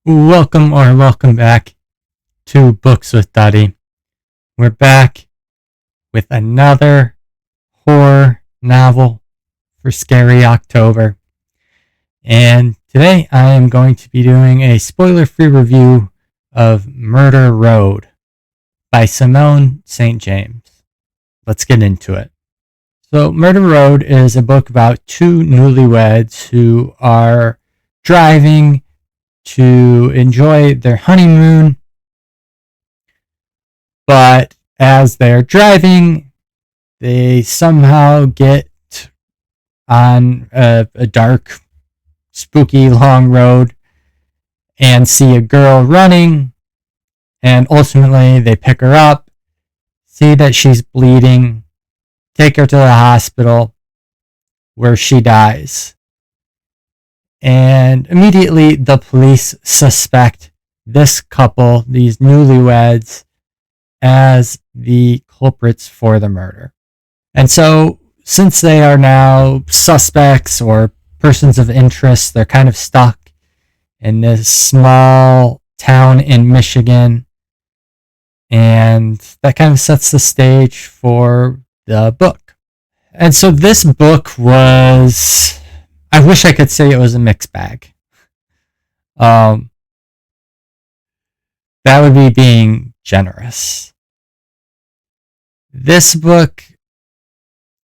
Welcome back to Books with Duddy. We're back with another horror novel for Scary October. And today I am going to be doing a spoiler-free review of Murder Road by Simone St. James. Let's get into it. So Murder Road is a book about two newlyweds who are driving to enjoy their honeymoon, but as they're driving, they somehow get on a dark, spooky, long road and see a girl running, and ultimately they pick her up, see that she's bleeding, take her to the hospital where she dies. And immediately the police suspect this couple, these newlyweds, as the culprits for the murder. And so, since they are now suspects or persons of interest, they're kind of stuck in this small town in Michigan. And that kind of sets the stage for the book. And so this book was... I wish I could say it was a mixed bag. That would be being generous. This book,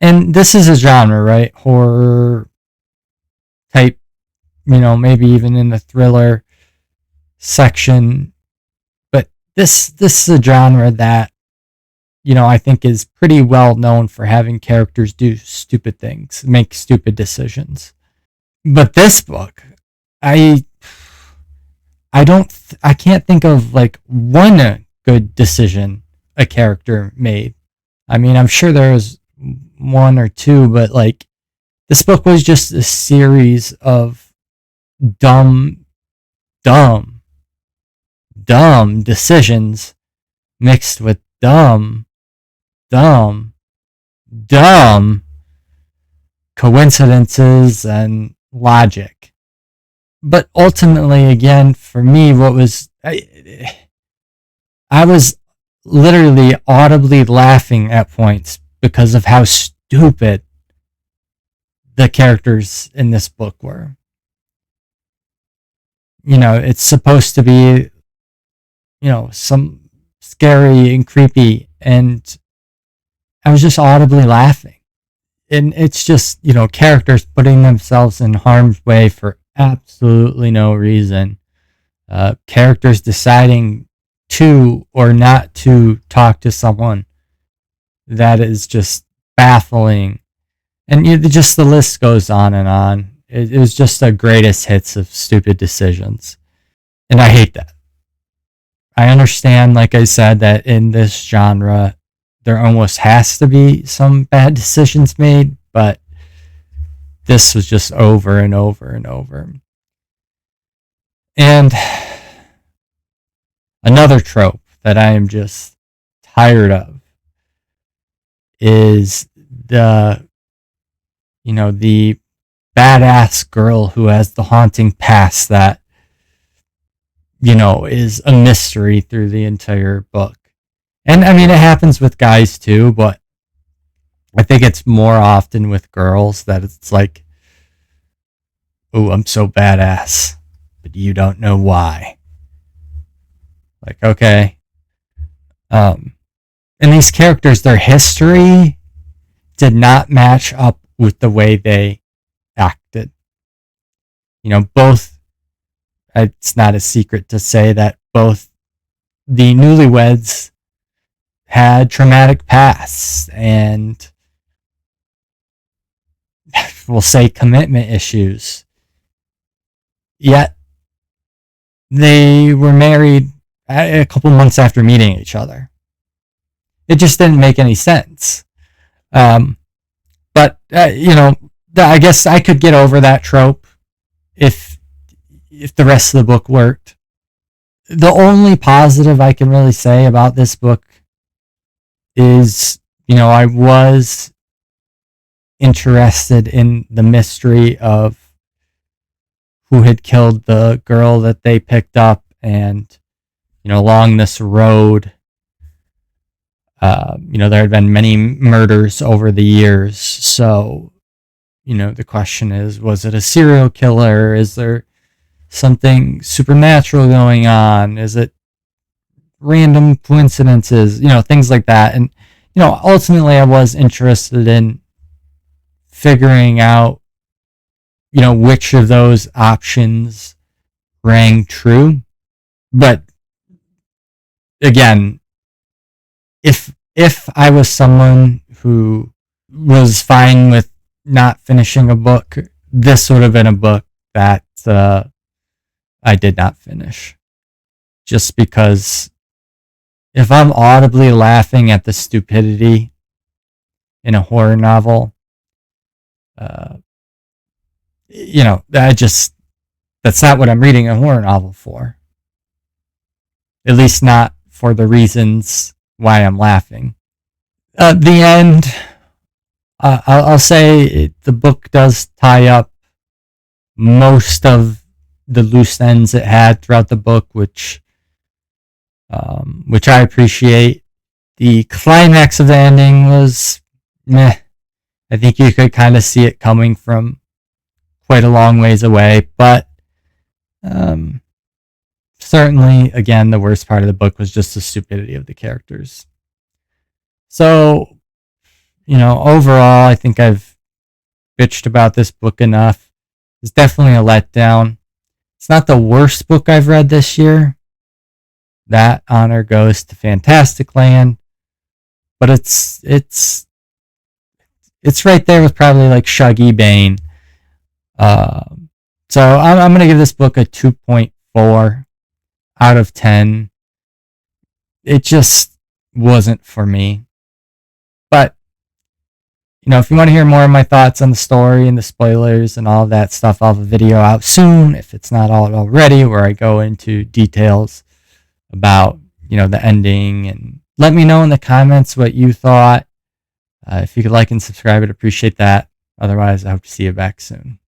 and this is a genre, right? Horror type, maybe even in the thriller section. But this is a genre that, I think is pretty well known for having characters do stupid things, make stupid decisions. But this book, I can't think of like one good decision a character made. I mean, I'm sure there was one or two, but like this book was just a series of dumb decisions mixed with dumb coincidences and logic. But ultimately, again, for me, I was literally audibly laughing at points because of how stupid the characters in this book were. It's supposed to be, some scary and creepy, and I was just audibly laughing. And it's just, characters putting themselves in harm's way for absolutely no reason. Characters deciding to or not to talk to someone that is just baffling. And just the list goes on and on. It was just the greatest hits of stupid decisions. And I hate that. I understand, like I said, that in this genre, there almost has to be some bad decisions made, but this was just over and over and over. And another trope that I am just tired of is the badass girl who has the haunting past that, is a mystery through the entire book. And I mean, it happens with guys too, but I think it's more often with girls that it's like, oh, I'm so badass, but you don't know why. Like, okay. And these characters, their history did not match up with the way they acted. It's not a secret to say that both the newlyweds had traumatic pasts and, we'll say, commitment issues. Yet they were married a couple months after meeting each other. It just didn't make any sense. But I guess I could get over that trope if the rest of the book worked. The only positive I can really say about this book is, I was interested in the mystery of who had killed the girl that they picked up, and along this road, there had been many murders over the years. So, the question is, was it a serial killer? Is there something supernatural going on? Is it random coincidences? Things like that. And, ultimately I was interested in figuring out, which of those options rang true. But again, if I was someone who was fine with not finishing a book, this would have been a book that I did not finish. Just because if I'm audibly laughing at the stupidity in a horror novel, that's not what I'm reading a horror novel for. At least not for the reasons why I'm laughing. The end, I'll say the book does tie up most of the loose ends it had throughout the book, which I appreciate. The climax of the ending was meh. I think you could kind of see it coming from quite a long ways away, but certainly, again, the worst part of the book was just the stupidity of the characters. So, overall, I think I've bitched about this book enough. It's definitely a letdown. It's not the worst book I've read this year. That honor goes to Fantastic Land, but it's right there with probably like Shuggy Bane. So I'm going to give this book a 2.4 out of 10. It just wasn't for me. But, if you want to hear more of my thoughts on the story and the spoilers and all of that stuff, I'll have a video out soon, if it's not out already, where I go into details about, the ending. And let me know in the comments what you thought. If you could like and subscribe, I'd appreciate that. Otherwise, I hope to see you back soon.